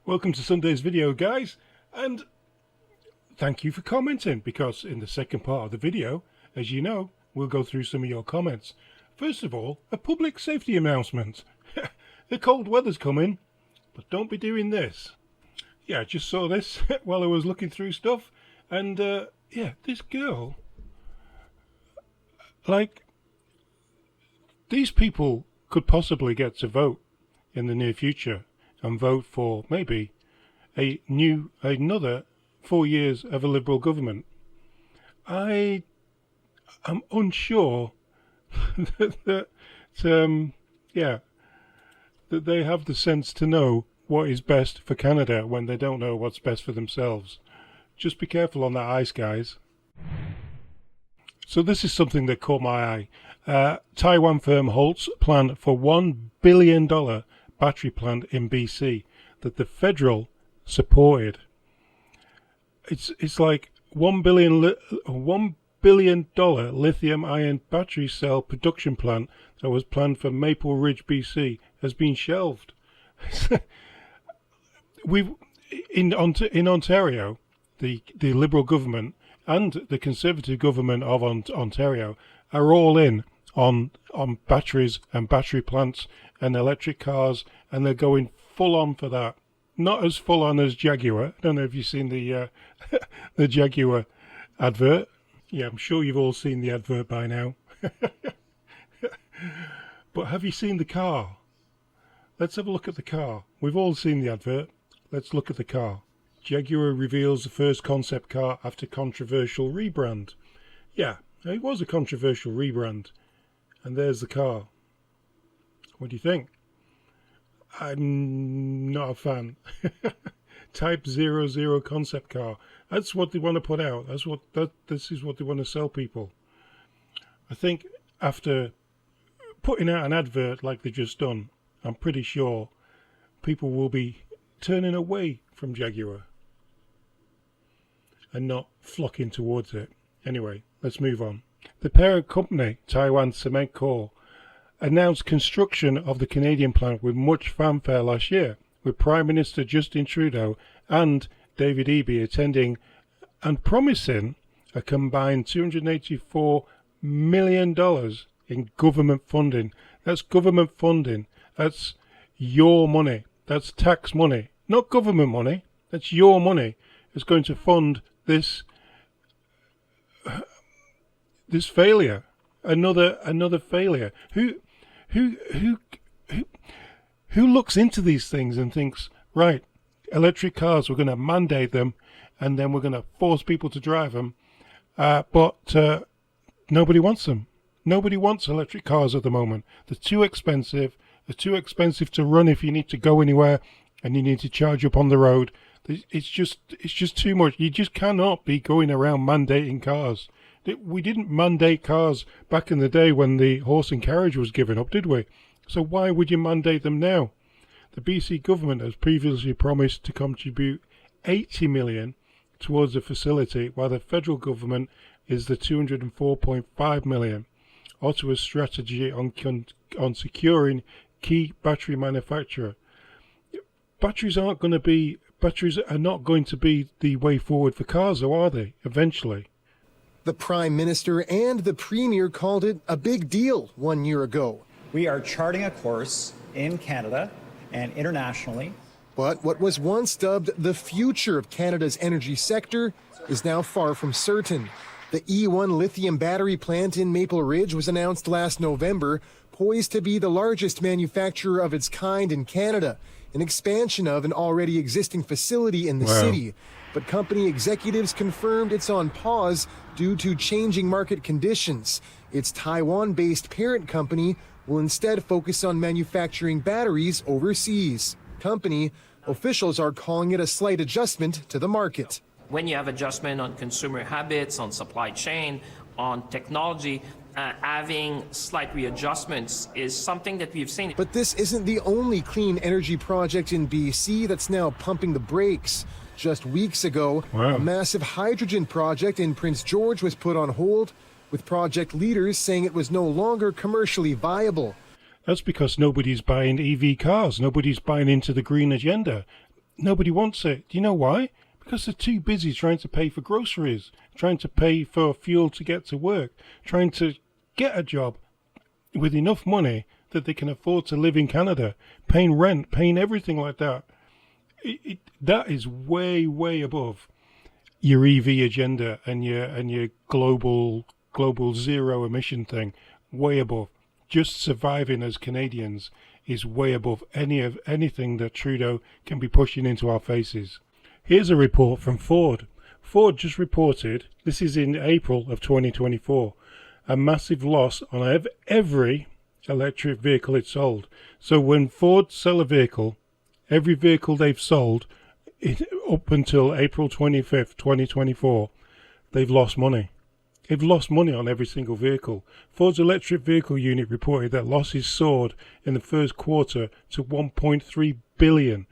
Welcome to Sunday's video, guys, and thank you for commenting, because in the second part of the video, as you know, we'll go through some of your comments. First of all, a public safety announcement. The cold weather's coming, but don't be doing this. Yeah, I just saw this while I was looking through stuff, and yeah, this girl, like, these people could possibly get to vote in the near future and vote for maybe another 4 years of a Liberal government. I am unsure that they have the sense to know what is best for Canada when they don't know what's best for themselves. Just be careful on that ice, guys. So this is something that caught my eye. Taiwan firm halts plan for $1 billion battery plant in BC that the federal supported. It's like $1 billion lithium ion battery cell production plant that was planned for Maple Ridge, BC, has been shelved. In Ontario, the Liberal government and the Conservative government of Ontario are all in on batteries and battery plants and electric cars, and they're going full on for that. Not as full on as Jaguar. I don't know if you've seen the the Jaguar advert. Yeah, I'm sure you've all seen the advert by now. But have you seen the car? Let's have a look at the car. We've all seen the advert. Let's look at the car. Jaguar reveals the first concept car after controversial rebrand. Yeah, it was a controversial rebrand. And there's the car. What do you think? I'm not a fan. Type 00 concept car. That's what they want to put out. This is what they want to sell people. I think after putting out an advert like they've just done, I'm pretty sure people will be turning away from Jaguar and not flocking towards it. Anyway, let's move on. The parent company, Taiwan Cement Corp, announced construction of the Canadian plant with much fanfare last year, with Prime Minister Justin Trudeau and David Eby attending and promising a combined $284 million in government funding. That's government funding. That's your money. That's tax money. Not government money. That's your money. It's going to fund this failure. Another failure. Who looks into these things and thinks, right, electric cars, we're going to mandate them, and then we're going to force people to drive them, but nobody wants them. Nobody wants electric cars at the moment. They're too expensive. They're too expensive to run if you need to go anywhere and you need to charge up on the road. It's just too much. You just cannot be going around mandating cars. We didn't mandate cars back in the day when the horse and carriage was given up, did we? So why would you mandate them now? The BC government has previously promised to contribute $80 million towards the facility, while the federal government is the $204.5 million. Ottawa's strategy on securing key battery manufacturer. Batteries are not going to be the way forward for cars, though, are they? Eventually. The Prime Minister and the Premier called it a big deal 1 year ago. We are charting a course in Canada and internationally. But what was once dubbed the future of Canada's energy sector is now far from certain. The E1 lithium battery plant in Maple Ridge was announced last November, poised to be the largest manufacturer of its kind in Canada, an expansion of an already existing facility in the city. But company executives confirmed it's on pause due to changing market conditions. Its Taiwan-based parent company will instead focus on manufacturing batteries overseas. Company officials are calling it a slight adjustment to the market. When you have adjustment on consumer habits, on supply chain, on technology, having slight readjustments is something that we've seen. But this isn't the only clean energy project in BC that's now pumping the brakes. Just weeks ago, a massive hydrogen project in Prince George was put on hold, with project leaders saying it was no longer commercially viable. That's because nobody's buying EV cars. Nobody's buying into the green agenda. Nobody wants it. Do you know why? Because they're too busy trying to pay for groceries, trying to pay for fuel to get to work, trying to get a job with enough money that they can afford to live in Canada, paying rent, paying everything like that. That is way, way above your EV agenda and your global zero emission thing. Way above. Just surviving as Canadians is way above anything that Trudeau can be pushing into our faces. Here's a report from Ford. Ford just reported, this is in April of 2024, a massive loss on every electric vehicle it sold. So when Ford sell a vehicle, every vehicle they've sold up until April 25th, 2024, they've lost money. They've lost money on every single vehicle. Ford's electric vehicle unit reported that losses soared in the first quarter to $1.3 billion.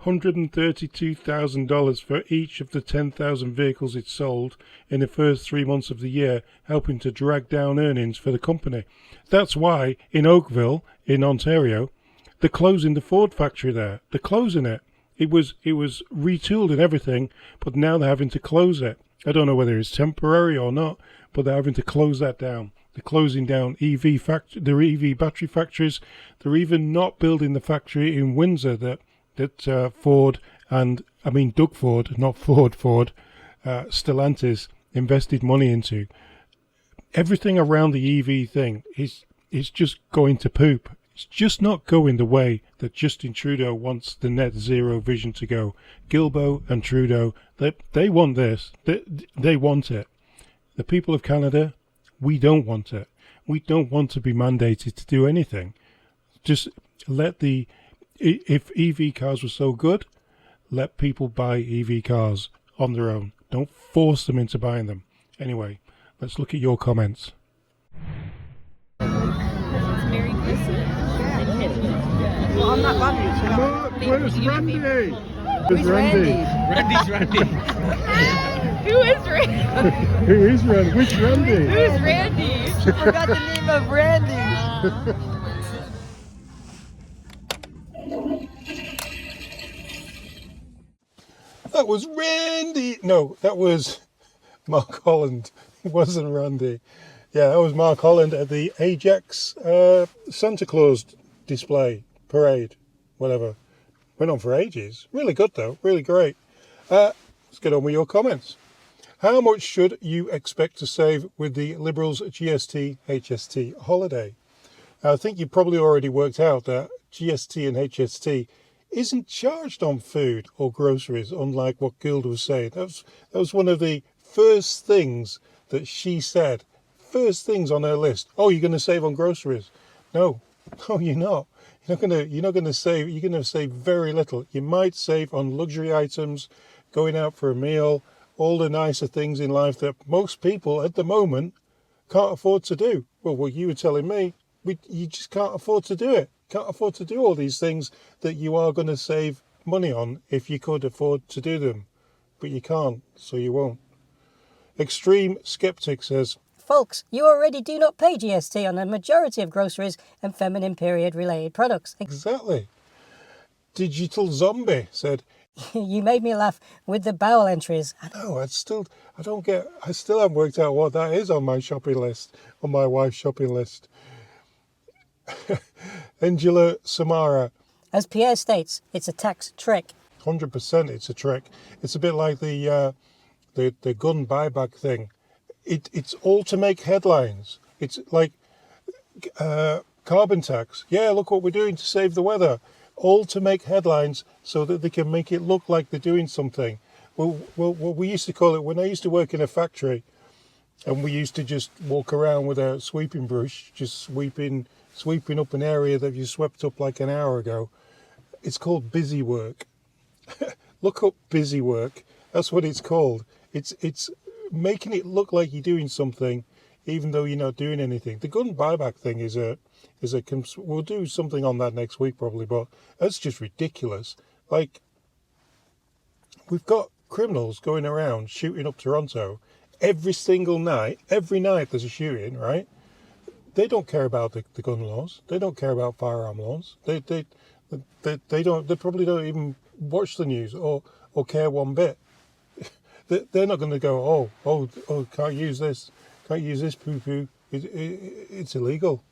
$132,000 for each of the 10,000 vehicles it sold in the first 3 months of the year, helping to drag down earnings for the company. That's why in Oakville, in Ontario, they're closing the Ford factory there. They're closing it. It was retooled and everything, but now they're having to close it. I don't know whether it's temporary or not, but they're having to close that down. They're closing down their EV battery factories. They're even not building the factory in Windsor that Ford and, I mean Doug Ford, not Ford, Stellantis invested money into. Everything around the EV thing is just going to poop. It's just not going the way that Justin Trudeau wants the net zero vision to go. Guilbeault and Trudeau, they want this. They want it. The people of Canada, we don't want it. We don't want to be mandated to do anything. Just if EV cars were so good, let people buy EV cars on their own. Don't force them into buying them. Anyway, let's look at your comments. Merry Christmas. Well, I'm not Randy. Where's Randy? Who's Randy? Randy. Who is Randy? Who is Randy? Which Randy? Who's Randy? She forgot the name of Randy. That was Randy. No, that was Mark Holland. It wasn't Randy. Yeah, that was Mark Holland at the Ajax Santa Claus display, parade, whatever. Went on for ages. Really good though, really great. Let's get on with your comments. How much should you expect to save with the Liberals' GST HST holiday? I think you've probably already worked out that GST and HST isn't charged on food or groceries, unlike what Gilda was saying. That was one of the first things that she said. First things on her list. Oh, you're going to save on groceries? No, you're not. You're not going to save. You're going to save very little. You might save on luxury items, going out for a meal, all the nicer things in life that most people at the moment can't afford to do. Well, what you were telling me, you just can't afford to do it. Can't afford to do all these things that you are going to save money on if you could afford to do them. But you can't, so you won't. Extreme Skeptic says, Folks, you already do not pay GST on a majority of groceries and feminine period-related products. Exactly. Digital Zombie said, You made me laugh with the bowel entries. no, I still haven't worked out what that is on my shopping list, on my wife's shopping list. Angela Samara, As Pierre states, it's a tax trick. 100% it's a trick. It's a bit like the gun buyback thing. It's all to make headlines. It's like carbon tax. Yeah, look what we're doing to save the weather. All to make headlines so that they can make it look like they're doing something. Well, what we used to call it, when I used to work in a factory, and we used to just walk around with a sweeping brush, just sweeping up an area that you swept up like an hour ago. It's called busy work. Look up busy work. That's what it's called. It's making it look like you're doing something, even though you're not doing anything. The gun buyback thing we'll do something on that next week probably, but that's just ridiculous. Like, we've got criminals going around shooting up Toronto every single night. Every night there's a shooting, right? They don't care about the gun laws. They don't care about firearm laws. They They don't. They probably don't even watch the news or care one bit. They're not going to go, oh, can't use this poo poo. It's illegal.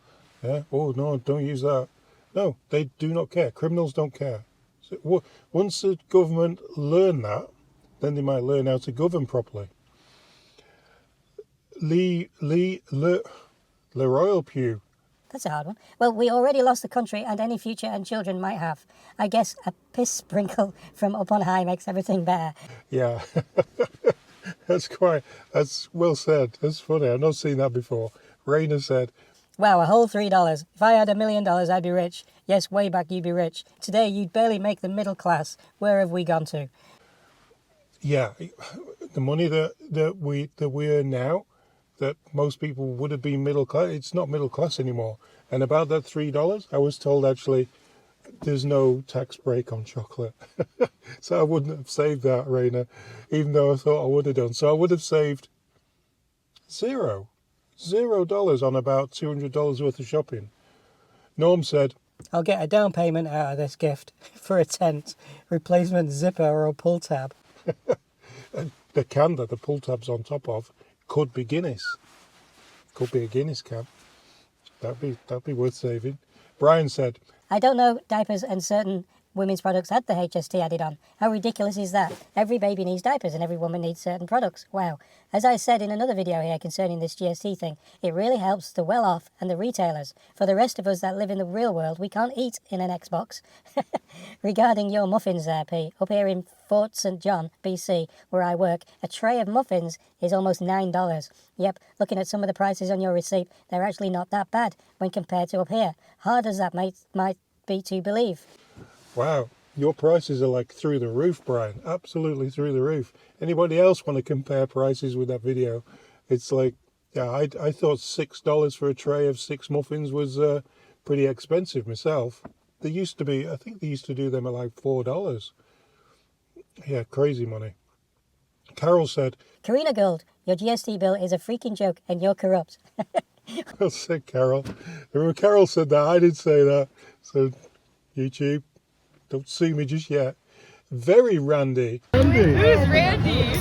Yeah. Oh no, don't use that. No, they do not care. Criminals don't care. So, once the government learn that, then they might learn how to govern properly. Le Royal Pew. That's a hard one. Well, we already lost the country and any future and children might have. I guess a piss sprinkle from up on high makes everything better. Yeah. That's well said. That's funny. I've not seen that before. Raina said, Wow, a whole $3. If I had $1 million, I'd be rich. Yes, way back you'd be rich. Today, you'd barely make the middle class. Where have we gone to? yeah, the money that we earn now, that most people would have been middle class, it's not middle class anymore. And about that $3, I was told actually there's no tax break on chocolate. So I wouldn't have saved that, Raina, even though I thought I would have done. So I would have saved $0 on about $200 worth of shopping. Norm said, I'll get a down payment out of this gift for a tent, replacement zipper or a pull tab. the can that the pull tab's on top of could be Guinness. Could be a Guinness can. That'd be worth saving. Brian said, I don't know diapers and certain women's products had the HST added on. How ridiculous is that? Every baby needs diapers and every woman needs certain products. Wow. As I said in another video here concerning this GST thing, it really helps the well-off and the retailers. For the rest of us that live in the real world, we can't eat in an Xbox. Regarding your muffins there, P, up here in Fort St. John, BC, where I work, a tray of muffins is almost $9. Yep, looking at some of the prices on your receipt, they're actually not that bad when compared to up here. Hard as that might be to believe. wow, your prices are like through the roof, Brian. Absolutely through the roof. Anybody else want to compare prices with that video? It's like, yeah, I thought $6 for a tray of 6 muffins was pretty expensive myself. They used to be, I think they used to do them at like $4. Yeah, crazy money. Carol said, Karina Gold, your GST bill is a freaking joke and you're corrupt. well said, Carol. Carol said that, I didn't say that. So, YouTube, don't sue me just yet. Very Randy. Who's Randy?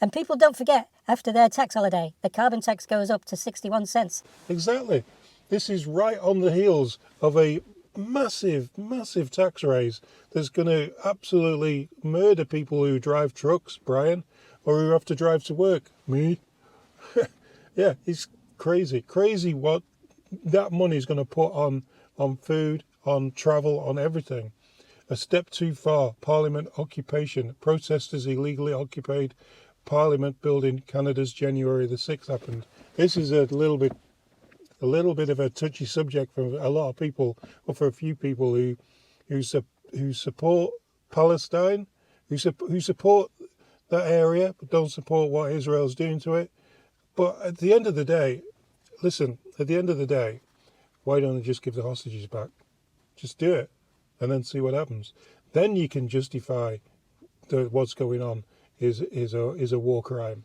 And people don't forget, after their tax holiday, the carbon tax goes up to 61 cents. Exactly. This is right on the heels of a massive tax raise that's going to absolutely murder people who drive trucks, Brian, or who have to drive to work. Me. Yeah, it's crazy what that money is going to put on food, on travel, on everything. A step too far. Parliament occupation. Protesters illegally occupied Parliament building. Canada's January the 6th happened. This is a little bit of a touchy subject for a lot of people, or for a few people who support Palestine, who support that area, but don't support what Israel's doing to it. But at the end of the day, listen, why don't they just give the hostages back? Just do it, and then see what happens. Then you can justify what's going on is a war crime.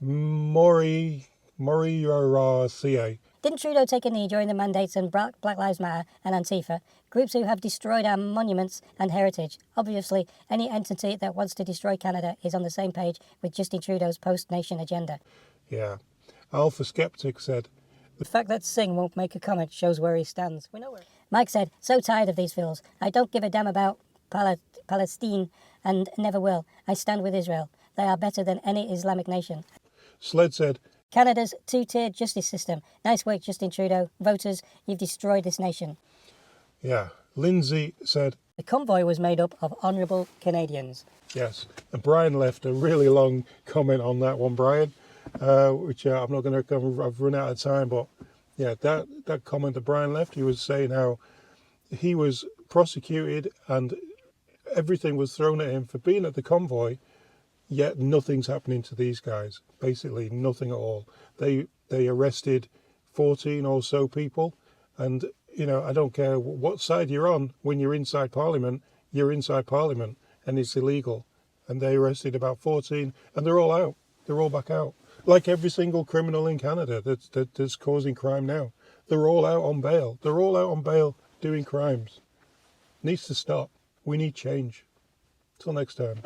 Maury CA. Didn't Trudeau take a knee during the mandates on Black Lives Matter and Antifa, groups who have destroyed our monuments and heritage? Obviously, any entity that wants to destroy Canada is on the same page with Justin Trudeau's post-nation agenda. Yeah. Alpha Skeptic said, The fact that Singh won't make a comment shows where he stands. We know where. Mike said, so tired of these fools. I don't give a damn about Palestine and never will. I stand with Israel. They are better than any Islamic nation. Sled said, Canada's two-tiered justice system. Nice work, Justin Trudeau. Voters, you've destroyed this nation. yeah. Lindsay said, The convoy was made up of honourable Canadians. yes. And Brian left a really long comment on that one, Brian, which I'm not going to, I've run out of time, but yeah, that comment that Brian left, he was saying how he was prosecuted and everything was thrown at him for being at the convoy, yet nothing's happening to these guys. Basically nothing at all. They arrested 14 or so people, and I don't care what side you're on. When you're inside Parliament, you're inside Parliament, and it's illegal. And they arrested about 14, and they're all out. They're all back out. Like every single criminal in Canada that's causing crime now. They're all out on bail. They're all out on bail doing crimes. Needs to stop. We need change. Till next time.